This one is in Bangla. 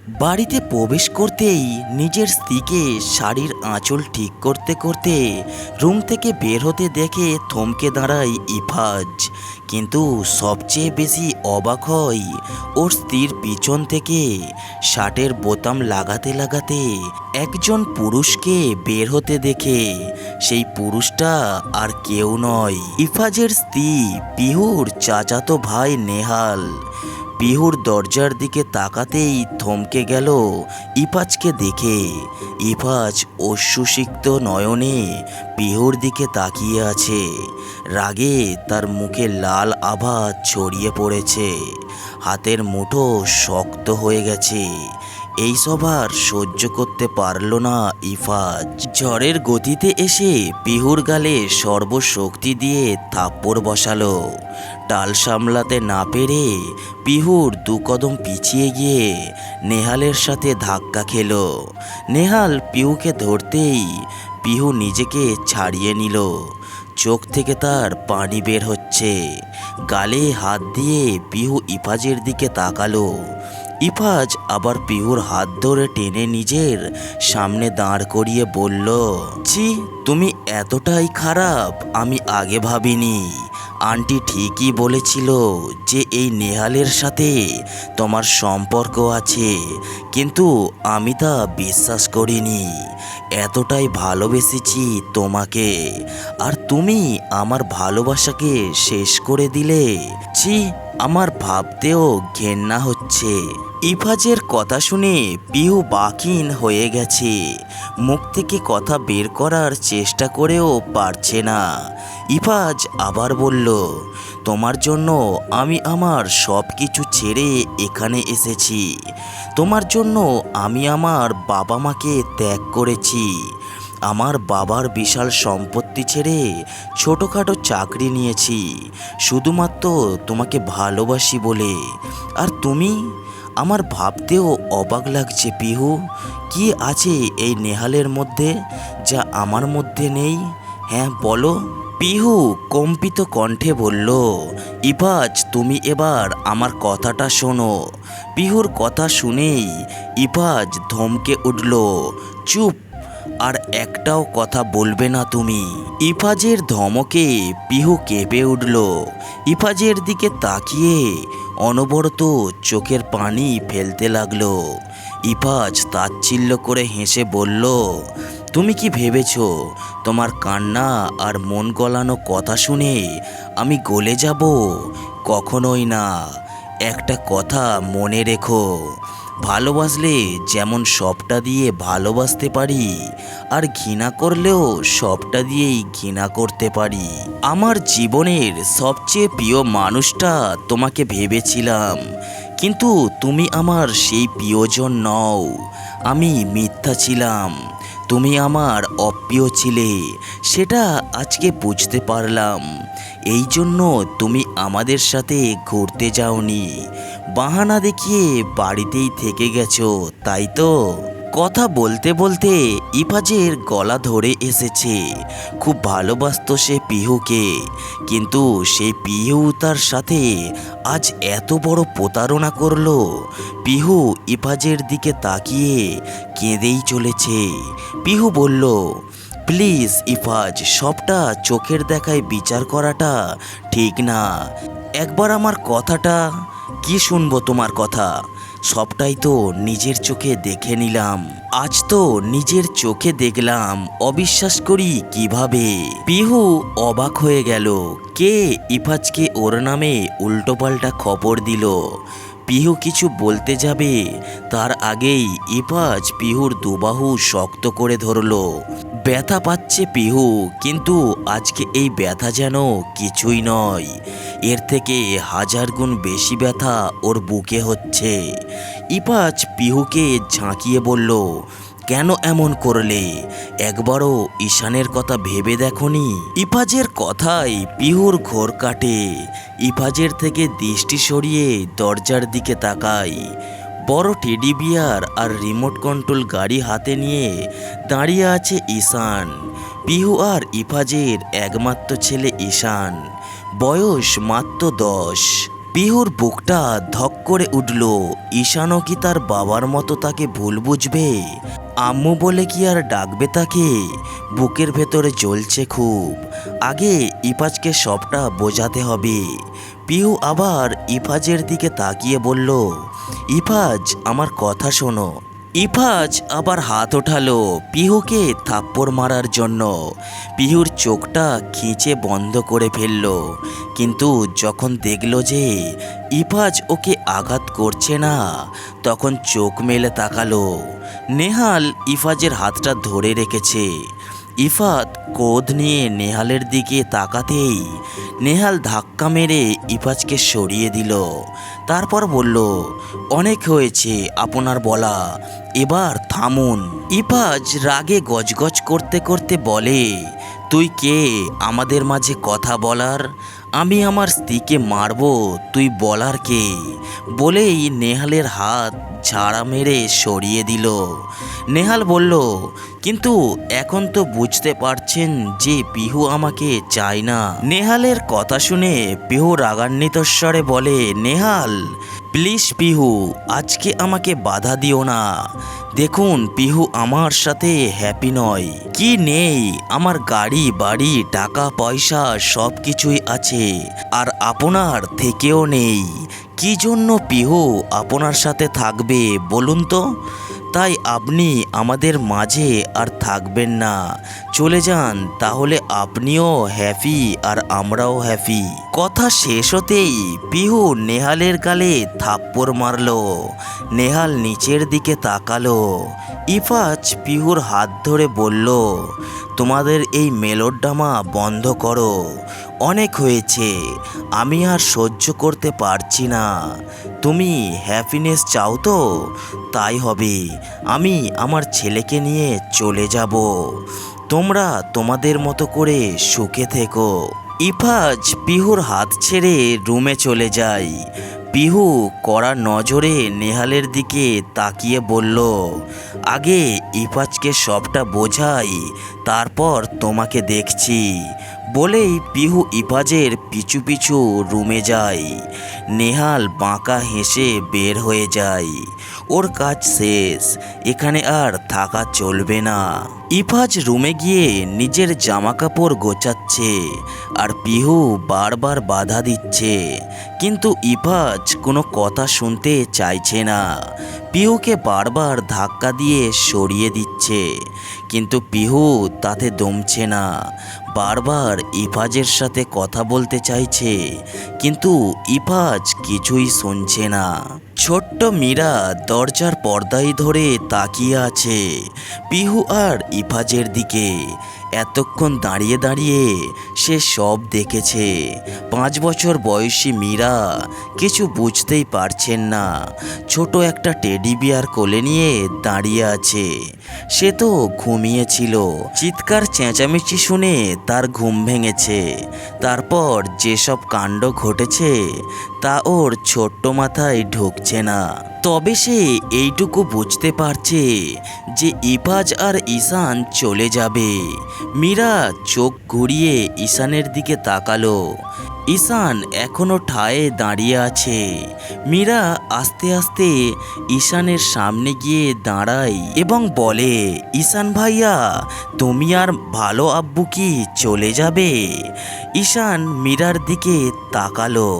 বাড়িতে প্রবেশ করতেই নিজের স্ত্রীকে শাড়ির আঁচল ঠিক করতে করতে রুম থেকে বের হতে দেখে থমকে দাঁড়ায় ইফাজ। কিন্তু সবচেয়ে বেশি অবাক হয় ওর স্ত্রীর পিছন থেকে শার্টের বোতাম লাগাতে লাগাতে একজন পুরুষকে বের হতে দেখে। সেই পুরুষটা আর কেউ নয়, ইফাজের স্ত্রী পিহুর চাচাতো ভাই নেহাল। পিহুর দরজার দিকে তাকাতেই থমকে গেল ইফাজকে দেখে। ইফাজ অশ্রুসিক্ত নয়নে পিহুর দিকে তাকিয়ে আছে। রাগে তার মুখে লাল আভা ছড়িয়ে পড়েছে, হাতের মুঠো শক্ত হয়ে গেছে। এইসব আর সহ্য করতে পারল না ইফাজ। ঝড়ের গতিতে এসে পিহুর গালে সর্বশক্তি দিয়ে থাপ্পড় বসালো। টাল সামলাতে না পেরে পিহুর দু কদম পিছিয়ে গিয়ে নেহালের সাথে ধাক্কা খেলো। নেহাল পিহুকে ধরতেই পিহু নিজেকে ছাড়িয়ে নিল। চোখ থেকে তার পানি বের হচ্ছে। গালে হাত দিয়ে পিহু ইফাজের দিকে তাকালো। ইফাজ আবার পিহুর হাত ধরে টেনে নিজের সামনে দাঁড় করিয়ে বলল, ছি, তুমি এতটাই খারাপ আমি আগে ভাবিনি। আন্টি ঠিকই বলেছিল যে এই নেহালের সাথে তোমার সম্পর্ক আছে, কিন্তু আমি তা বিশ্বাস করিনি। এতটাই ভালোবেসেছি তোমাকে, আর তুমি আমার ভালোবাসাকে শেষ করে দিলে। ছি, আমার ভাবতেও ঘেন্না হচ্ছে। ইফাজের কথা শুনে পিহু বাকিন হয়ে গেছে। মুখ থেকে কথা বের করার চেষ্টা করেও পারছে না। ইফাজ আবার বলল, তোমার জন্য আমি আমার সব কিছু ছেড়ে এখানে এসেছি। তোমার জন্য আমি আমার বাবা মাকে ত্যাগ করেছি। আমার বাবার বিশাল সম্পত্তি ছেড়ে ছোটোখাটো চাকরি নিয়েছি শুধুমাত্র তোমাকে ভালোবাসি বলে। আর তুমি? আমার ভাবতেও অবাক লাগছে পিহু, কি আছে এই নেহালের মধ্যে যা আমার মধ্যে নেই? হ্যাঁ বলো। পিহু কম্পিত কণ্ঠে বলল, ইফাজ তুমি এবার আমার কথাটা শোনো। পিহুর কথা শুনেই ইফাজ ধমকে উঠল, চুপ, আর একটাও কথা বলবে না তুমি। ইফাজের ধমকে পিহু কেঁপে উঠল। ইফাজের দিকে তাকিয়ে অনবরত চোখের পানি ফেলতে লাগলো। ইফাজ তাচ্ছিল্য করে হেসে বলল, তুমি কি ভেবেছ তোমার কান্না আর মন গলানো কথা শুনে আমি গলে যাব? কখনোই না। একটা কথা মনে রেখো, ভালোবাসলে যেমন সবটা দিয়ে ভালোবাসতে পারি, আর ঘৃণা করলেও সবটা দিয়েই ঘৃণা করতে পারি। আমার জীবনের সবচেয়ে প্রিয় মানুষটা তোমাকে ভেবেছিলাম, কিন্তু তুমি আমার সেই প্রিয়জন নও। আমি মিথ্যা ছিলাম, তুমি আমার অপ্রিয় ছিলে, সেটা আজকে বুঝতে পারলাম। এই জন্য তুমি আমাদের সাথে ঘুরতে যাওনি, বাহানা দেখিয়ে বাড়িতেই থেকে গেছো, তাই তো? কথা বলতে বলতে ইফাজের গলা ধরে এসেছে। খুব ভালোবাসতো সে পিহুকে, কিন্তু সেই পিহু তার সাথে আজ এত বড় প্রতারণা করলো। পিহু ইফাজের দিকে তাকিয়ে কেঁদেই চলেছে। পিহু বলল, প্লিজ ইফাজ, সবটা চোখের দেখায় বিচার করাটা ঠিক না। একবার আমার কথাটা। কি শুনবো তোমার কথা? সবটাই তো নিজের চোখে দেখে নিলাম। আজ তো নিজের চোখে দেখলাম, অবিশ্বাস করি কিভাবে? পিহু অবাক হয়ে গেল, কে ইফাজকে ওর নামে উল্টোপাল্টা খবর দিল। পিহু কিছু বলতে যাবে তার আগেই ইফাজ পিহুর দুবাহু শক্ত করে ধরল। ব্যথা পাচ্ছে পিহু, কিন্তু আজকে এই ব্যথা যেন কিছুই নয়, এর থেকে হাজার গুণ বেশি ব্যথা ওর বুকে হচ্ছে। ইফাজ পিহুকে ঝাঁকিয়ে বলল, কেন এমন করলে? একবারও ঈশানের কথা ভেবে দেখনি? ইফাজের কথায় পিহুর ঘোর কাটে। ইফাজের থেকে দৃষ্টি সরিয়ে দরজার দিকে তাকায়। বড় টেডি বিয়ার আর রিমোট কন্ট্রোল গাড়ি হাতে নিয়ে দাঁড়িয়ে আছে ঈশান, পিহু আর ইফাজের একমাত্র ছেলে ঈশান। বয়স মাত্র 10। পিহুর বুকটা ধক করে উঠল। ঈশানও কি তার বাবার মতো তাকে ভুল বুঝবে? আম্মু বলে কি আর ডাকবে তাকে? বুকের ভেতরে জ্বলছে খুব। আগে ইফাজকে সবটা বোঝাতে হবে। পিহু আবার ইফাজের দিকে তাকিয়ে বলল, ইফাজ আমার কথা শোনো। ইফাজ আবার হাত ওঠালো পিহুকে থাপ্পড় মারার জন্য। পিহুর চোখটা খিঁচে বন্ধ করে ফেলল, কিন্তু যখন দেখল যে ইফাজ ওকে আঘাত করছে না, তখন চোখ মেলে তাকালো। নেহাল ইফাজের হাতটা ধরে রেখেছে। ইফাত ক্রোধ নিয়ে নেহালের দিকে তাকাতেই নেহাল ধাক্কা মেরে ইফাজকে সরিয়ে দিল। তারপর বলল, অনেক হয়েছে আপনার বলা, এবার থামুন। ইফাজ রাগে গজগজ করতে করতে বলে, তুই কে আমাদের মাঝে কথা বলার? আমি আমার স্ত্রীকে মারব, তুই বলার কে? বলেই নেহালের হাত ঝাড়া মেরে সরিয়ে দিল। নেহাল বলল, কিন্তু এখন তো বুঝতে পারছেন যে পিহু আমাকে চায় না। নেহালের কথা শুনে পিহু রাগান্বিত স্বরে বলে, নেহাল প্লিজ পিহু, আজকে আমাকে বাধা দিও না। দেখুন পিহু আমার সাথে হ্যাপি নয়। কি নেই? আমার গাড়ি বাড়ি টাকা পয়সা সব কিছুই আছে, আর আপনার থেকেও নেই। কি জন্য পিহু আপনার সাথে থাকবে বলুন তো? তাই আপনি আমাদের মাঝে আর থাকবেন না, চলে যান, তাহলে আপনিও হ্যাপি আর আমরাও হ্যাপি। কথা শেষ হতেই পিহু নেহালের গালে থাপ্পড় মারল। নেহাল নিচের দিকে তাকালো। ইফাজ পিহুর হাত ধরে বলল, তোমাদের এই মেলোড্রামা বন্ধ করো, অনেক হয়েছে, আমি আর সহ্য করতে পারছি না। তুমি হ্যাপিনেস চাও তো? তাই হবে, আমি আমার ছেলেকে নিয়ে চলে যাব, তোমরা তোমাদের মতো করে সুখে থেকো। ইফাজ পিহুর হাত ছেড়ে রুমে চলে যায়। পিহু কড়া নজরে নেহালের দিকে তাকিয়ে বলল, আগে ইফাজকে সবটা বোঝাই, তারপর তোমাকে দেখছি। বলেই পিহু ইফাজের পিছু পিছু রুমে যায়। নেহাল বাঁকা হেসে বের হয়ে যায়। ওর কাজ শেষ, এখানে আর থাকা চলবে না। ইফাজ রুমে গিয়ে নিজের জামা কাপড় গোছাচ্ছে, আর পিহু বারবার বাধা দিচ্ছে, কিন্তু ইফাজ কোনো কথা শুনতে চাইছে না। পিহুকে বারবার ধাক্কা দিয়ে সরিয়ে দিচ্ছে, কিন্তু পিহু তাতে দমছে না। বারবার ইফাজের সাথে কথা বলতে চাইছে, কিন্তু ইফাজ কিছুই শুনছে না। ছোট্ট মীরা দরজার পর্দায় ধরে তাকিয়ে আছে পিহু আর ইফাজের দিকে। এতক্ষণ দাঁড়িয়ে দাঁড়িয়ে সে সব দেখেছে। 5 বছর বয়সী মীরা কিছু বুঝতেই পারছেন না। ছোট একটা টেডি বিয়ার কোলে নিয়ে দাঁড়িয়ে আছে। সে তো ঘুমিয়েছিল। চিৎকার চেঁচামেচি শুনে তার ঘুম ভেঙেছে। তারপর যেসব কাণ্ড ঘটেছে তা ওর ছোট্ট মাথায় ঢুকছে না। তবে সে এইটুকু বুঝতে পারছে যে ইফাজ আর ঈশান চলে যাবে। মীরা চোখ ঘুরিয়ে ঈশানের দিকে তাকালো। ঈশান এখনো ঠায়ে দাঁড়িয়ে আছে। মীরা আস্তে আস্তে ঈশানের সামনে গিয়ে দাঁড়ায় এবং বলে, ঈশান ভাইয়া, তুমি আর ভালো আব্বু কি চলে যাবে? ঈশান মীরার দিকে তাকালো।